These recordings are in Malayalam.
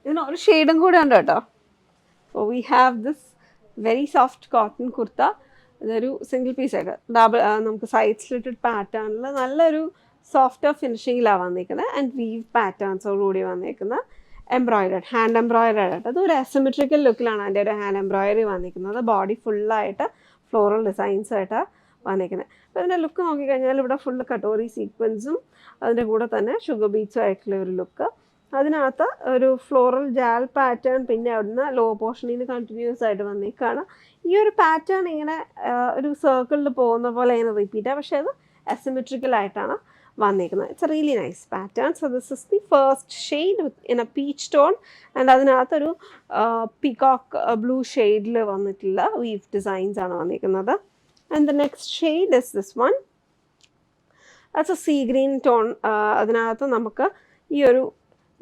ഇതിന് ഒരു ഷെയ്ഡും കൂടെ ഉണ്ട് കേട്ടോ. We have this very soft cotton kurta. ഇതൊരു സിംഗിൾ പീസ് ആയിട്ട് നമുക്ക് സൈഡ് സ്ലിറ്റഡ് പാറ്റേണിൽ നല്ലൊരു സോഫ്റ്റ് ഫിനിഷിങ്ങിലാണ് വന്നിരിക്കുന്നത്. ആൻഡ് വീവ് പാറ്റേൺസോടുകൂടി വന്നിരിക്കുന്ന എംബ്രോയിഡഡ്, ഹാൻഡ് എംബ്രോയിഡഡ് ആയിട്ട്. അതൊരു അസിമെട്രിക്കൽ ലുക്കിലാണ് അതിൻ്റെ ഒരു ഹാൻഡ് എംബ്രോയിഡറി വന്നിരിക്കുന്നത്. ബോഡി ഫുള്ളായിട്ട് ഫ്ലോറൽ ഡിസൈൻസ് ആയിട്ട് വന്നിരിക്കുന്നത്. അപ്പോൾ ഇതിൻ്റെ ലുക്ക് നോക്കിക്കഴിഞ്ഞാൽ ഇവിടെ ഫുള്ള് കട്ടോറി സീക്വൻസും അതിൻ്റെ കൂടെ തന്നെ ഷുഗർ ബീറ്റ്സും ആയിട്ടുള്ള ഒരു ലുക്ക്. അതിനകത്ത് ഒരു ഫ്ലോറൽ ജാൽ പാറ്റേൺ, പിന്നെ അവിടുന്ന് ലോ പോർഷനിൽ നിന്ന് കണ്ടിന്യൂസ് ആയിട്ട് വന്നേക്കാണ്. ഈ ഒരു പാറ്റേൺ ഇങ്ങനെ ഒരു സർക്കിളിൽ പോകുന്ന പോലെ ഇങ്ങനെ റിപ്പീറ്റാണ്, പക്ഷേ അത് അസിമെട്രിക്കൽ ആയിട്ടാണ് വന്നിരിക്കുന്നത്. It's A really nice pattern. So this is the first shade in A peach tone. And അതിനകത്തൊരു പീകോക്ക് ബ്ലൂ ഷെയ്ഡിൽ വന്നിട്ടുള്ള വീവ് ഡിസൈൻസ് ആണ് വന്നിരിക്കുന്നത്. And the next shade is this one. That's A C green tone. അതിനകത്ത് നമുക്ക് ഈ ഒരു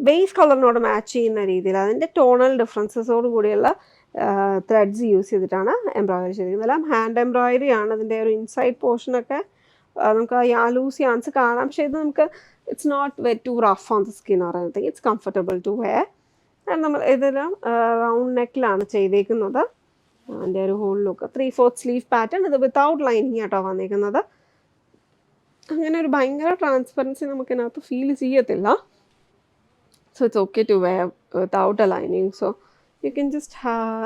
ബേസ് കളറിനോട് മാച്ച് ചെയ്യുന്ന രീതിയിൽ അതിൻ്റെ ടോണൽ ഡിഫറൻസസോട് കൂടിയുള്ള ത്രെഡ്സ് യൂസ് ചെയ്തിട്ടാണ് എംബ്രോയിഡറി ചെയ്തിരിക്കുന്നത്. എല്ലാം ഹാൻഡ് എംബ്രോയിഡറി ആണ്. അതിൻ്റെ ഒരു ഇൻസൈഡ് പോർഷനൊക്കെ നമുക്ക് ലൂസ് യാൻസ് കാണാം, പക്ഷേ ഇത് നമുക്ക് it's not very too rough on the skin or anything. It's comfortable to wear. നമ്മൾ ഇതെല്ലാം റൗണ്ട് നെക്കിലാണ് ചെയ്തേക്കുന്നത്. അതിൻ്റെ ഒരു ഹോൾ ലുക്ക് 3/4 സ്ലീവ് പാറ്റേൺ. ഇത് വിത്തൗട്ട് ലൈനിങ് ആട്ടോ വന്നിരിക്കുന്നത്. അങ്ങനെ ഒരു ഭയങ്കര ട്രാൻസ്പെറൻസി നമുക്കിതിനകത്ത് ഫീൽ ചെയ്യത്തില്ല. So it's okay to wear without a lining. So you can just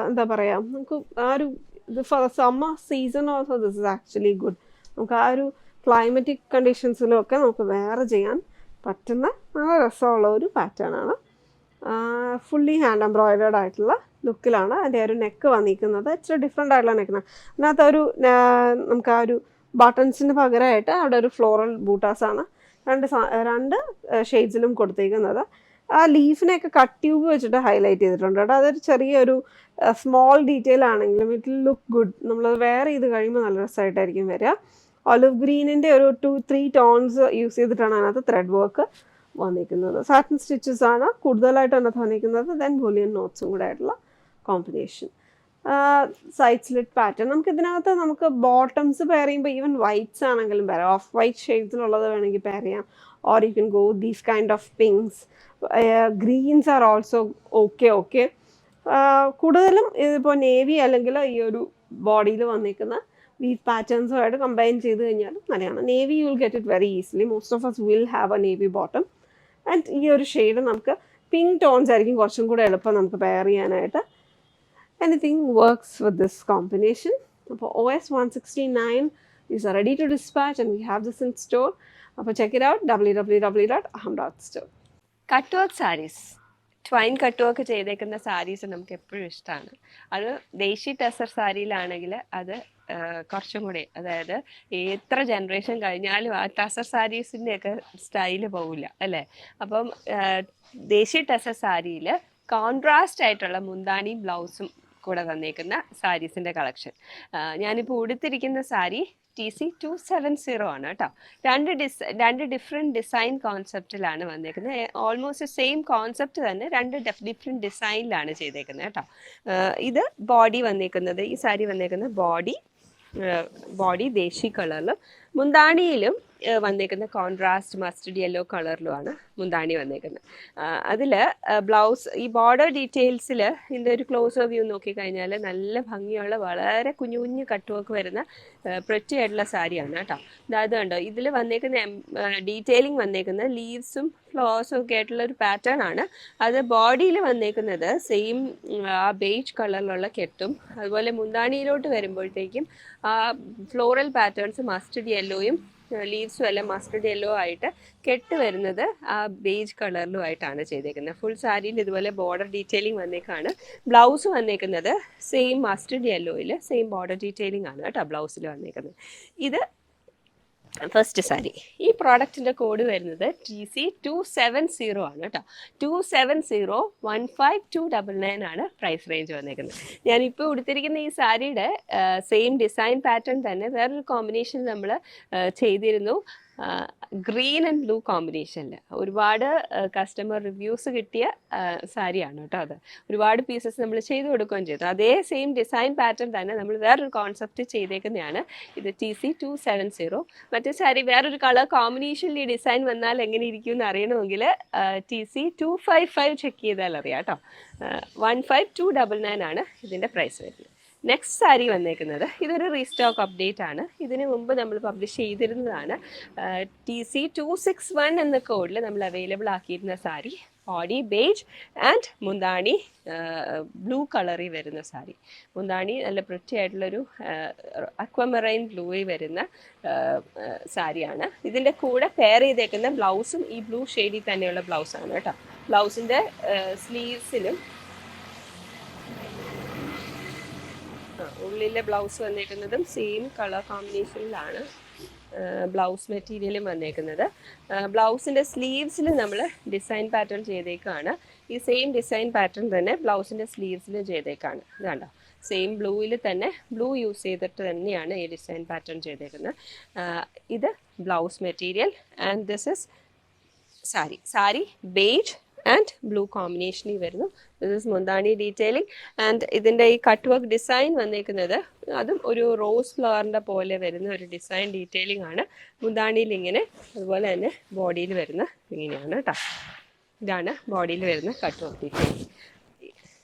എന്താ പറയുക, നമുക്ക് ആ ഒരു ഇത് for summer season also this is actually good. നമുക്ക് ആ ഒരു ക്ലൈമറ്റിക് കണ്ടീഷൻസിലും ഒക്കെ നമുക്ക് വെയർ ചെയ്യാൻ പറ്റുന്ന നല്ല രസമുള്ള ഒരു പാറ്റേൺ ആണ്. ഫുള്ളി ഹാൻഡ് എംബ്രോയിഡേഡ് ആയിട്ടുള്ള ലുക്കിലാണ് അതിൻ്റെ ഒരു നെക്ക് വന്നിരിക്കുന്നത്. ഇച്ചിരി ഡിഫറെൻ്റ് ആയിട്ടുള്ള നെക്കാണ്. അതിനകത്ത് ഒരു നമുക്ക് ആ ഒരു ബട്ടൺസിന് പകരമായിട്ട് അവിടെ ഒരു ഫ്ലോറൽ ബൂട്ടാസാണ് രണ്ട് ഷെയ്ഡ്സിലും കൊടുത്തേക്കുന്നത്. ആ ലീഫിനെയൊക്കെ കട്ട് ട്യൂബ് വെച്ചിട്ട് ഹൈലൈറ്റ് ചെയ്തിട്ടുണ്ട് കേട്ടോ. അതൊരു ചെറിയൊരു സ്മോൾ ഡീറ്റെയിൽ ആണെങ്കിലും ഇറ്റ് ലുക്ക് ഗുഡ്. നമ്മളത് വെയർ ചെയ്ത് കഴിയുമ്പോൾ നല്ല രസമായിട്ടായിരിക്കും വരിക. ഒലിവ് ഗ്രീനിൻ്റെ ഒരു 2-3 ടോൺസ് യൂസ് ചെയ്തിട്ടാണ് അതിനകത്ത് ത്രെഡ് വർക്ക് വന്നിരിക്കുന്നത്. സാറ്റിൻ സ്റ്റിച്ചസ് ആണ് കൂടുതലായിട്ട് അതിനകത്ത് വന്നിരിക്കുന്നത്. ദെൻ ബുലിയൻ നോട്ട്സും കൂടെ ആയിട്ടുള്ള കോമ്പിനേഷൻ. Side slit pattern. നമുക്ക് ഇതിനകത്ത് നമുക്ക് ബോട്ടംസ് പെയർ ചെയ്യുമ്പോൾ ഈവൻ വൈറ്റ്സ് ആണെങ്കിലും പെയർ, ഓഫ് വൈറ്റ് ഷെയ്ഡ്സിലുള്ളത് വേണമെങ്കിൽ പെയർ ചെയ്യാം. Or you can go these kind of pinks. Greens are also okay. കൂടുതലും ഇതിപ്പോൾ നേവി അല്ലെങ്കിൽ ഈ ഒരു ബോഡിയിൽ വന്നിരിക്കുന്ന വീവ് പാറ്റേൺസുമായിട്ട് കമ്പൈൻ ചെയ്ത് കഴിഞ്ഞാൽ നല്ലതാണ്. Navy you will get it very easily. Most of us will have A navy bottom. And ഈ ഒരു ഷെയ്ഡ് നമുക്ക് പിങ്ക് ടോൺസ് ആയിരിക്കും കുറച്ചും കൂടെ എളുപ്പം നമുക്ക് പെയർ ചെയ്യാനായിട്ട്. Anything works with this combination. അപ്പോൾ OS 169 is ready to dispatch and we have this in store. അപ്പോൾ check it out, www.aham.store. Cut work saris, twine cut work ചെയ്തേക്കുന്ന സാരീസ് നമുക്ക് എപ്പോഴും ഇഷ്ടമാണ്. അത് ദേശി ടെസർ സാരിയിലാണെങ്കിൽ അത് കുറച്ചും കൂടി, അതായത് എത്ര ജനറേഷൻ കഴിഞ്ഞാലും ആ ടസർ സാരീസിൻ്റെയൊക്കെ സ്റ്റൈല് പോകില്ല അല്ലേ. അപ്പം ദേശി ടെസർ സാരിയിൽ കോൺട്രാസ്റ്റ് ആയിട്ടുള്ള മുന്താണി ബ്ലൗസും കൂടെ വന്നേക്കുന്ന സാരീസിൻ്റെ കളക്ഷൻ. ഞാനിപ്പോൾ ഉടുത്തിരിക്കുന്ന സാരി TC 270 ആണ് കേട്ടോ. രണ്ട് ഡിഫറെൻറ്റ് ഡിസൈൻ കോൺസെപ്റ്റിലാണ് വന്നേക്കുന്നത്. ഓൾമോസ്റ്റ് സെയിം കോൺസെപ്റ്റ് തന്നെ രണ്ട് ഡിഫറെൻറ്റ് ഡിസൈനിലാണ് ചെയ്തേക്കുന്നത് കേട്ടോ. ഇത് ബോഡി വന്നേക്കുന്നത്, ഈ സാരി വന്നേക്കുന്നത് ബോഡി ദേശി കളറിലും മുന്താണിയിലും വന്നേക്കുന്ന കോൺട്രാസ്റ്റ് മസ്റ്റർഡ് യെല്ലോ കളറിലുമാണ് മുന്താണി വന്നേക്കുന്നത്. അതിൽ ബ്ലൗസ് ഈ ബോർഡർ ഡീറ്റെയിൽസിൽ ഇതിൻ്റെ ഒരു ക്ലോസ് വ്യൂ നോക്കിക്കഴിഞ്ഞാൽ നല്ല ഭംഗിയുള്ള വളരെ കുഞ്ഞു കുഞ്ഞു കട്ട് വർക്ക് വരുന്ന പ്രിറ്റി ആയിട്ടുള്ള സാരിയാണ് കേട്ടോ. അതായത് കണ്ടോ, ഇതിൽ വന്നേക്കുന്ന ഡീറ്റെയിലിംഗ് വന്നേക്കുന്ന ലീവ്സും ഫ്ലവേഴ്സും ഒക്കെ ആയിട്ടുള്ള ഒരു പാറ്റേൺ ആണ്. അത് ബോഡിയിൽ വന്നേക്കുന്നത് സെയിം ആ ബേജ് കളറിലുള്ള കെട്ടും, അതുപോലെ മുന്താണിയിലോട്ട് വരുമ്പോഴത്തേക്കും ആ ഫ്ലോറൽ പാറ്റേൺസ് മസ്റ്റർഡ് യെല്ലോയും ലീവ്സും എല്ലാം മസ്റ്റർഡ് യെല്ലോ ആയിട്ട് കെട്ട് വരുന്നത് ആ ബേജ് കളറിലും ആയിട്ടാണ് ചെയ്തേക്കുന്നത്. ഫുൾ സാരിയിൽ ഇതുപോലെ ബോർഡർ ഡീറ്റെയിലിംഗ് വന്നേക്കാണ്. ബ്ലൗസ് വന്നേക്കുന്നത് സെയിം മസ്റ്റർഡ് യെല്ലോയിൽ സെയിം ബോർഡർ ഡീറ്റെയിലിംഗ് ആണ് കേട്ടോ ബ്ലൗസിൽ വന്നേക്കുന്നത്. ഇത് ഫസ്റ്റ് സാരി. ഈ പ്രോഡക്റ്റിൻ്റെ കോഡ് വരുന്നത് TC 270 ആണ് കേട്ടോ. 2701529 ആണ് പ്രൈസ് റേഞ്ച് വന്നേക്കുന്നത്. ഞാനിപ്പോൾ ഉടുത്തിരിക്കുന്ന ഈ സാരിയുടെ സെയിം ഡിസൈൻ പാറ്റേൺ തന്നെ വേറൊരു കോമ്പിനേഷൻ നമ്മൾ ചെയ്തിരുന്നു. ഗ്രീൻ ആൻഡ് ബ്ലൂ കോമ്പിനേഷനിൽ ഒരുപാട് കസ്റ്റമർ റിവ്യൂസ് കിട്ടിയ സാരിയാണ് കേട്ടോ. അത് ഒരുപാട് പീസസ് നമ്മൾ ചെയ്ത് കൊടുക്കുകയും ചെയ്തു. അതേ സെയിം ഡിസൈൻ പാറ്റേൺ തന്നെ നമ്മൾ വേറൊരു കോൺസെപ്റ്റ് ചെയ്തേക്കുന്നതാണ്. ഇത് TC270. മറ്റേ സാരി വേറൊരു കളർ കോമ്പിനേഷനിൽ ഈ ഡിസൈൻ വന്നാൽ എങ്ങനെ ഇരിക്കും എന്ന് അറിയണമെങ്കിൽ TC255 ചെക്ക് ചെയ്താൽ അറിയാം കേട്ടോ. 15299 ആണ് ഇതിൻ്റെ പ്രൈസ് വരുന്നത്. നെക്സ്റ്റ് സാരി വന്നേക്കുന്നത് ഇതൊരു റീസ്റ്റോക്ക് അപ്ഡേറ്റ് ആണ്. ഇതിനു മുമ്പ് നമ്മൾ പബ്ലിഷ് ചെയ്തിരുന്നതാണ്. TC261 എന്ന കോഡിൽ നമ്മൾ അവൈലബിൾ ആക്കിയിരുന്ന സാരി. ബോഡി ബേജ് ആൻഡ് മുന്താണി ബ്ലൂ കളറിൽ വരുന്ന സാരി. മുന്താണി നല്ല വൃത്തിയായിട്ടുള്ളൊരു അക്വമറൈൻ ബ്ലൂയിൽ വരുന്ന സാരിയാണ്. ഇതിൻ്റെ കൂടെ പെയർ ചെയ്തേക്കുന്ന ബ്ലൗസും ഈ ബ്ലൂ ഷെയ്ഡിൽ തന്നെയുള്ള ബ്ലൗസാണ് കേട്ടോ. ബ്ലൗസിൻ്റെ സ്ലീവ്സിലും ഉള്ളിലെ ബ്ലൗസ് വന്നേക്കുന്നതും സെയിം കളർ കോമ്പിനേഷനിലാണ് ബ്ലൗസ് മെറ്റീരിയലും വന്നേക്കുന്നത്. ബ്ലൗസിൻ്റെ സ്ലീവ്സിൽ നമ്മൾ ഡിസൈൻ പാറ്റേൺ ചെയ്തേക്കാണ്. ഈ സെയിം ഡിസൈൻ പാറ്റേൺ തന്നെ ബ്ലൗസിൻ്റെ സ്ലീവ്സിലും ചെയ്തേക്കാണ്. ഇതാണ്ടോ, സെയിം ബ്ലൂവിൽ തന്നെ ബ്ലൂ യൂസ് ചെയ്തിട്ട് തന്നെയാണ് ഈ ഡിസൈൻ പാറ്റേൺ ചെയ്തേക്കുന്നത്. ഇത് blouse material and this is sari beige and blue കോമ്പിനേഷനിൽ വരുന്നു. ദിസ് ഇസ് മുന്താണി ഡീറ്റെയിലിംഗ് ആൻഡ് ഇതിൻ്റെ ഈ കട്ട് വർക്ക് ഡിസൈൻ വന്നേക്കുന്നത് അതും ഒരു റോസ് ഫ്ലവറിൻ്റെ പോലെ വരുന്ന ഒരു ഡിസൈൻ ഡീറ്റെയിലിംഗ് ആണ്. മുന്താണിയിൽ ഇങ്ങനെ, അതുപോലെ തന്നെ ബോഡിയിൽ വരുന്ന ഇങ്ങനെയാണ് കേട്ടോ. ഇതാണ് ബോഡിയിൽ വരുന്ന കട്ട് വർക്ക് ഡീറ്റെയിലിംഗ്.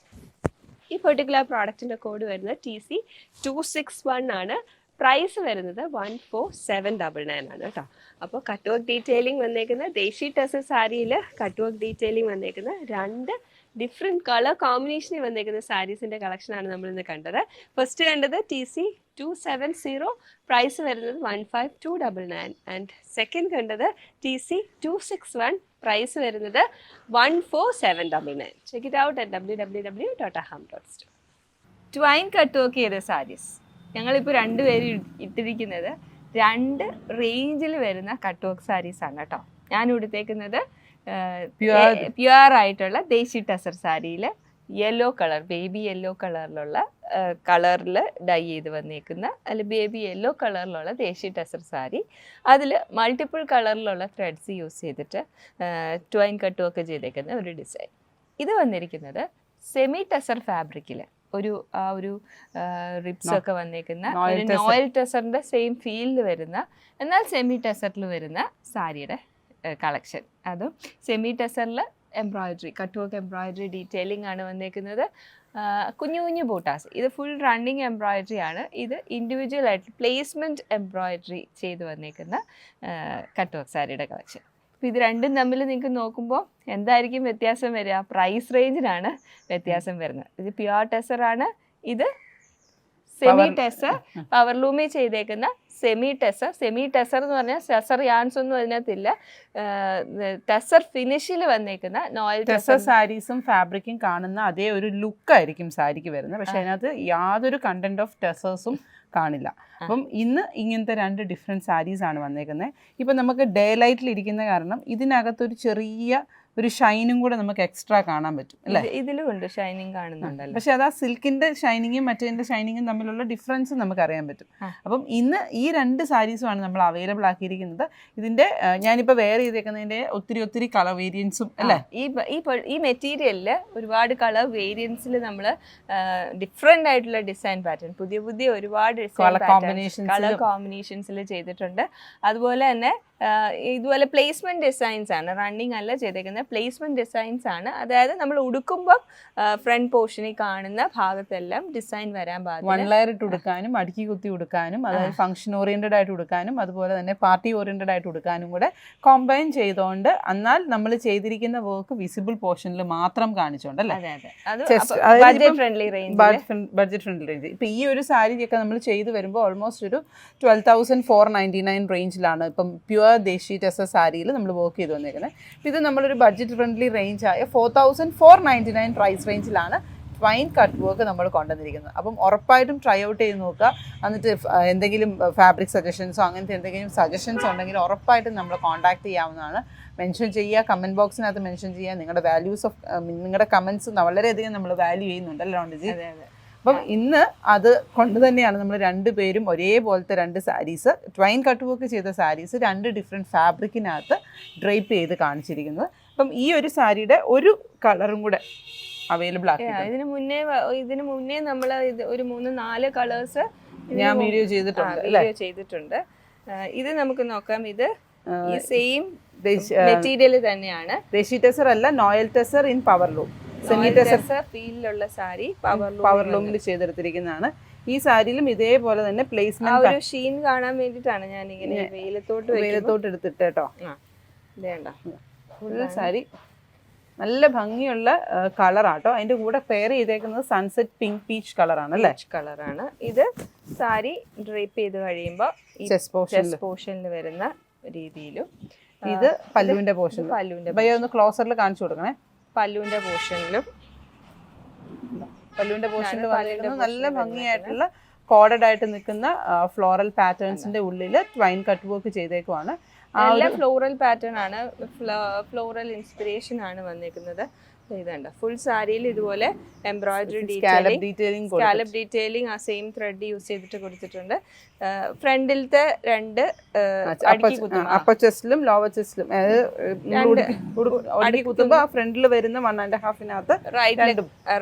ഈ പെർട്ടിക്കുലർ പ്രോഡക്റ്റിൻ്റെ കോഡ് വരുന്നത് TC261 ആണ്. പ്രൈസ് വരുന്നത് 14799 ആണ് കേട്ടോ. അപ്പോൾ കട്ട് വർക്ക് ഡീറ്റെയിലിംഗ് വന്നേക്കുന്ന ദേശി ടെസർ സാരിയിൽ കട്ട് വർക്ക് ഡീറ്റെയിലിംഗ് വന്നേക്കുന്ന 2 ഡിഫറെൻറ്റ് കളർ കോമ്പിനേഷനിൽ വന്നേക്കുന്ന സാരീസിൻ്റെ കളക്ഷനാണ് നമ്മളിന്ന് കണ്ടത്. ഫസ്റ്റ് കണ്ടത് TC270, പ്രൈസ് വരുന്നത് 15299. ആൻഡ് സെക്കൻഡ് കണ്ടത് TC261, പ്രൈസ് വരുന്നത് 14799. Check it out at www.aham.store. Twain cut work ചെയ്ത സാരീസ് ഞങ്ങളിപ്പോൾ 2 പേര് ഇട്ടിരിക്കുന്നത് 2 റേഞ്ചിൽ വരുന്ന കട്ട് വർക്ക് സാരീസാണ് കേട്ടോ. ഞാൻ എടുത്തേക്കുന്നത് പ്യുവർ ആയിട്ടുള്ള ദേശി ടസർ സാരിയിൽ യെല്ലോ കളർ, ബേബി യെല്ലോ കളറിലുള്ള കളറിൽ ഡൈ ചെയ്ത് വന്നേക്കുന്ന അല്ലെങ്കിൽ ബേബി യെല്ലോ കളറിലുള്ള ദേശി ടസർ സാരി. അതിൽ മൾട്ടിപ്പിൾ കളറിലുള്ള ത്രെഡ്സ് യൂസ് ചെയ്തിട്ട് ട്വൈൻ കട്ട് വർക്ക് ചെയ്തേക്കുന്ന ഒരു ഡിസൈൻ. ഇത് വന്നിരിക്കുന്നത് സെമി ടസർ ഫാബ്രിക്കിൽ ഒരു റിബ്സ് ഒക്കെ വന്നേക്കുന്ന ഒരു നോയൽ ടെസറിന്റെ സെയിം ഫീൽഡ് വരുന്ന എന്നാൽ സെമി ടെസറിൽ വരുന്ന സാരിയുടെ കളക്ഷൻ. അതും സെമി ടെസറിൽ embroidery, cut work embroidery detailing ആണ് വന്നേക്കുന്നത്. കുഞ്ഞു കുഞ്ഞു ബൂട്ടാസ്. ഇത് ഫുൾ റണ്ണിങ് എംബ്രോയിഡറി ആണ്. ഇത് ഇൻഡിവിജ്വൽ ആയിട്ട് പ്ലേസ്മെൻറ്റ് എംബ്രോയിഡറി ചെയ്ത് വന്നേക്കുന്ന കട്ട് വർക്ക് സാരിയുടെ കളക്ഷൻ. അപ്പോൾ ഇത് രണ്ടും തമ്മിൽ നിങ്ങൾക്ക് നോക്കുമ്പോൾ എന്തായിരിക്കും വ്യത്യാസം വരിക? പ്രൈസ് റേഞ്ചിനാണ് വ്യത്യാസം വരുന്നത്. ഇത് പ്യുവർ ടെസറാണ്, ഇത് സെമി ടെസർ, പവർലൂമിൽ ചെയ്തേക്കുന്ന സെമി ടെസർ. സെമി ടെസർ എന്ന് പറഞ്ഞാൽ ടെസർ യാൻസ് ഒന്നും അതിനകത്തില്ല. ടെസർ ഫിനിഷിൽ വന്നേക്കുന്ന നോയൽ ടെസർ സാരീസും ഫാബ്രിക്കും കാണുന്ന അതേ ഒരു ലുക്കായിരിക്കും സാരിക്ക് വരുന്നത്. പക്ഷെ അതിനകത്ത് യാതൊരു കണ്ടന്റ് ഓഫ് ടെസേഴ്സും കാണില്ല. അപ്പം ഇന്ന് ഇങ്ങനത്തെ 2 ഡിഫറെൻറ്റ് സാരീസാണ് വന്നേക്കുന്നത്. ഇപ്പം നമുക്ക് ഡേ ലൈറ്റിൽ ഇരിക്കുന്ന കാരണം ഇതിനകത്തൊരു ചെറിയ ഒരു ഷൈനും കൂടെ നമുക്ക് എക്സ്ട്രാ കാണാൻ പറ്റും അല്ലേ? ഇതിലും ഉണ്ട് ഷൈനിങ് കാണുന്നുണ്ടല്ലോ. പക്ഷെ അത് ആ സിൽക്കിന്റെ ഷൈനിങ്ങും മറ്റേതിന്റെ ഷൈനിങ്ങും തമ്മിലുള്ള ഡിഫറൻസ് നമുക്ക് അറിയാൻ പറ്റും. അപ്പം ഇന്ന് ഈ 2 സാരീസുമാണ് നമ്മൾ അവൈലബിൾ ആക്കിയിരിക്കുന്നത്. ഇതിന്റെ ഞാനിപ്പോൾ വെയർ ചെയ്തേക്കുന്നതിന്റെ ഒത്തിരി കളർ വേരിയൻസും അല്ലേ? ഈ മെറ്റീരിയലിൽ ഒരുപാട് കളർ വേരിയൻസിൽ നമ്മൾ ഡിഫറെന്റ് ആയിട്ടുള്ള ഡിസൈൻ പാറ്റേൺ, പുതിയ ഒരുപാട് കളർ കോമ്പിനേഷൻസിൽ ചെയ്തിട്ടുണ്ട്. അതുപോലെ തന്നെ ഇതുപോലെ പ്ലേസ്മെന്റ് ഡിസൈൻസ് ആണ്, റണ്ണിങ് അല്ല ചെയ്തേക്കുന്നത്, പ്ലേസ്മെന്റ് ഡിസൈൻസ് ആണ്. അതായത് നമ്മൾ ഉടുക്കുമ്പോൾ ഫ്രണ്ട് പോർഷനിൽ കാണുന്ന ഭാഗത്തെല്ലാം ഡിസൈൻ വരാൻ പാടില്ല. 1 ലെയർ ഇട്ട് ഉടുക്കാനും അടുക്കി കുത്തി ഉടുക്കാനും, അതായത് ഫംഗ്ഷൻ ഓറിയന്റഡ് ആയിട്ട് ഉടുക്കാനും, അതുപോലെ തന്നെ പാർട്ടി ഓറിയന്റഡ് ആയിട്ട് ഉടുക്കാനും കൂടെ കോമ്പൈൻ ചെയ്തുകൊണ്ട്, എന്നാൽ നമ്മൾ ചെയ്തിരിക്കുന്ന വർക്ക് വിസിബിൾ പോർഷനിൽ മാത്രം കാണിച്ചുകൊണ്ട് അല്ലേ? Budget friendly range. ഇപ്പം ഈ ഒരു സാരിയൊക്കെ നമ്മൾ ചെയ്ത് വരുമ്പോൾ ഓൾമോസ്റ്റ് ഒരു 12,499 റേഞ്ചിലാണ് ഇപ്പം പ്യുവർ ദേശി ടെസർ സാരിയിൽ നമ്മൾ വർക്ക് ചെയ്ത് വന്നേക്കുന്നത്. ഇത് നമ്മളൊരു ബഡ്ജറ്റ് ഫ്രണ്ട്ലി റേഞ്ചായ 4,499 പ്രൈസ് റേഞ്ചിലാണ് ട്വൈൻ കട്ട് വർക്ക് നമ്മൾ കൊണ്ടുവന്നിരിക്കുന്നത്. അപ്പം ഉറപ്പായിട്ടും ട്രൈ ഔട്ട് ചെയ്ത് നോക്കുക. എന്നിട്ട് എന്തെങ്കിലും ഫാബ്രിക് സജഷൻസോ അങ്ങനത്തെ എന്തെങ്കിലും സജഷൻസ് ഉണ്ടെങ്കിൽ ഉറപ്പായിട്ടും നമ്മൾ കോൺടാക്ട് ചെയ്യാവുന്നതാണ്. മെൻഷൻ ചെയ്യുക, കമൻറ്റ് ബോക്സിനകത്ത് മെൻഷൻ ചെയ്യുക. നിങ്ങളുടെ വാല്യൂസ് ഓഫ് നിങ്ങളുടെ കമൻസ് വളരെയധികം നമ്മൾ വാല്യൂ ചെയ്യുന്നുണ്ട് അല്ലേ റോണ്ടിജി? അപ്പം ഇന്ന് അത് കൊണ്ട് തന്നെയാണ് നമ്മൾ രണ്ടുപേരും ഒരേപോലത്തെ 2 സാരീസ് ട്വൈൻ കട്ട് വർക്ക് ചെയ്ത സാരീസ് 2 ഡിഫറെൻറ്റ് ഫാബ്രിക്കിനകത്ത് ഡ്രൈപ്പ് ചെയ്ത് കാണിച്ചിരിക്കുന്നത്. അപ്പം ഈ ഒരു സാരിയുടെ ഒരു കളറും കൂടെ അവൈലബിൾ ആക്കി. ഇതിന് മുന്നേ നമ്മൾ ഒരു 3-4 കളേഴ്സ് ഞാൻ വീഡിയോ ചെയ്തിട്ടുണ്ട്. ഇത് നമുക്ക് നോക്കാം. ഇത് ഈ സെയിം മെറ്റീരിയൽ തന്നെയാണ്. ദേശി ടെസർ അല്ല, നോയൽ ടെസർ ഇൻ പവർ ലൂം. സെമി ടെസർ ഫീലിലുള്ള സാരി പവർ ലൂമിൽ ചെയ്തെടുത്തിരിക്കുന്നതാണ്. ഈ സാരിയിലും ഇതേപോലെ തന്നെ പ്ലേസ്മെന്റ് ഒരു ഷീൻ കാണാൻ വേണ്ടിയിട്ടാണ് ഞാൻ ഇങ്ങനെ വെയിലത്തോട്ട് എടുത്തിട്ട് കേട്ടോ. വേണ്ട ഫുൾ സാരി നല്ല ഭംഗിയുള്ള കളറാട്ടോ. അതിന്റെ കൂടെ പെയർ ചെയ്തേക്കുന്നത് സൺസെറ്റ് പിങ്ക് പീച്ച് കളറാണ് അല്ലേ? കളറാണ്. ഇത് സാരി ഡ്രേപ്പ് ചെയ്ത് കഴിയുമ്പോൾ ചെസ്റ്റ് പോർഷനിൽ വരുന്ന രീതിയിലും, ഇത് പല്ലുവിന്റെ പോർഷൻ. ഒന്ന് ക്ലോസറിൽ കാണിച്ചു കൊടുക്കണേ. പല്ലുവിന്റെ പോർഷനിലും നല്ല ഭംഗിയായിട്ടുള്ള കോഡഡ് ആയിട്ട് നിൽക്കുന്ന ഫ്ലോറൽ പാറ്റേൺസിന്റെ ഉള്ളിൽ ട്വൈൻ കട്ട് വർക്ക് ചെയ്തേക്കുവാണ്. ഫ്ലോറൽ പാറ്റേൺ ആണ്, ഫ്ലോറൽ ഇൻസ്പിറേഷൻ ആണ് വന്നിരിക്കുന്നത്. ഇതുണ്ട് ഫുൾ സാരിയിൽ ഇതുപോലെ എംബ്രോയിഡറി സ്കാലപ്പ് ഡീറ്റെയിലിംഗ് ആ സെയിം ത്രെഡ് യൂസ് ചെയ്തിട്ട് കൊടുത്തിട്ടുണ്ട്. ഫ്രണ്ടിലത്തെ 2 അപ്പർ ചെസ്റ്റിലും ലോവർ ചെസ്റ്റിലും കുത്തുമ്പോൾ ആ ഫ്രണ്ടിൽ വരുന്ന 1.5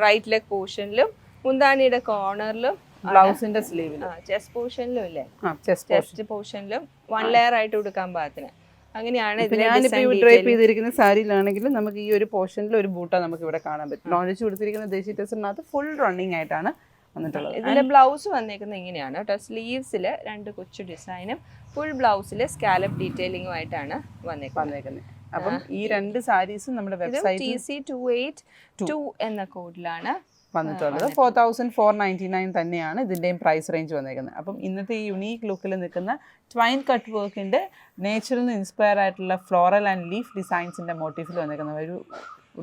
റൈറ്റ് ലെഗ് പോർഷനിലും മുന്താണിയുടെ കോർണറിലും ബ്ലൗസിന്റെ സ്ലീവിലും ചെസ്റ്റ് പോർഷനിലും ഇല്ലേ, ചെസ്റ്റ് പോർഷനിലും 1 ലെയർ ആയിട്ട് കൊടുക്കാൻ പാകത്തിന്. അങ്ങനെയാണ് ഡ്രൈപ്പ് ചെയ്തിരിക്കുന്ന സാരിയിലാണെങ്കിൽ നമുക്ക് ഈ ഒരു പോർഷനിൽ ഒരു ബൂട്ട നമുക്ക് ഇവിടെ കാണാൻ പറ്റും. നോണിച്ച് കൊടുത്തിരിക്കുന്ന ദേശി ടെസറിനകത്ത് ഫുൾ റണ്ണിങ് ആയിട്ടാണ് വന്നിട്ടുള്ളത്. ഇതിന്റെ ബ്ലൗസ് വന്നേക്കുന്നത് ഇങ്ങനെയാണ് കേട്ടോ. സ്ലീവ്സിൽ 2 കൊച്ചു ഡിസൈനും ഫുൾ ബ്ലൗസിൽ സ്കാലപ്പ് ഡീറ്റെയിലിംഗും ആയിട്ടാണ് വന്നേക്കുന്നത്. അപ്പം ഈ 2 സാരീസും നമ്മുടെ വെബ്സൈറ്റ് TC282 എന്ന കോഡിലാണ് വന്നിട്ടുള്ളത്. 4499 തന്നെയാണ് ഇതിൻ്റെയും പ്രൈസ് റേഞ്ച് വന്നേക്കുന്നത്. അപ്പം ഇന്നത്തെ ഈ യുണീക്ക് ലുക്കിൽ നിൽക്കുന്ന ട്വൈൻ കട്ട് വർക്കിൻ്റെ നേച്ചറിൽ നിന്ന് ഇൻസ്പയർ ആയിട്ടുള്ള ഫ്ലോറൽ ആൻഡ് ലീഫ് ഡിസൈൻസിൻ്റെ മോട്ടീഫിൽ വന്നേക്കുന്ന ഒരു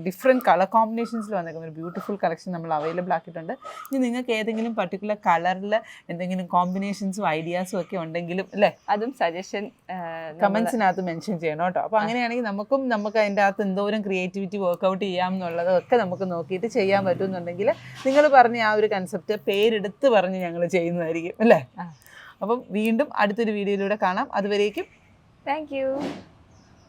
ഡിഫറെൻറ്റ് കളർ കോമ്പിനേഷൻസിൽ വന്നേക്കുന്ന ഒരു ബ്യൂട്ടിഫുൾ കളക്ഷൻ നമ്മൾ അവൈലബിൾ ആക്കിയിട്ടുണ്ട്. ഇനി നിങ്ങൾക്ക് ഏതെങ്കിലും പർട്ടിക്കുലർ കളറിൽ എന്തെങ്കിലും കോമ്പിനേഷൻസും ഐഡിയാസും ഒക്കെ ഉണ്ടെങ്കിലും അല്ലേ, അതും സജഷൻ കമൻസിനകത്ത് മെൻഷൻ ചെയ്യണം കേട്ടോ. അപ്പോൾ അങ്ങനെയാണെങ്കിൽ നമുക്ക് അതിൻ്റെ അകത്ത് എന്തോരം ക്രിയേറ്റിവിറ്റി വർക്കൗട്ട് ചെയ്യാം എന്നുള്ളതൊക്കെ നമുക്ക് നോക്കിയിട്ട് ചെയ്യാൻ പറ്റുമെന്നുണ്ടെങ്കിൽ നിങ്ങൾ പറഞ്ഞ ആ ഒരു കൺസെപ്റ്റ് പേരെടുത്ത് പറഞ്ഞ് ഞങ്ങൾ ചെയ്യുന്നതായിരിക്കും അല്ലേ. അപ്പം വീണ്ടും അടുത്തൊരു വീഡിയോയിലൂടെ കാണാം. അതുവരേക്കും താങ്ക് യു.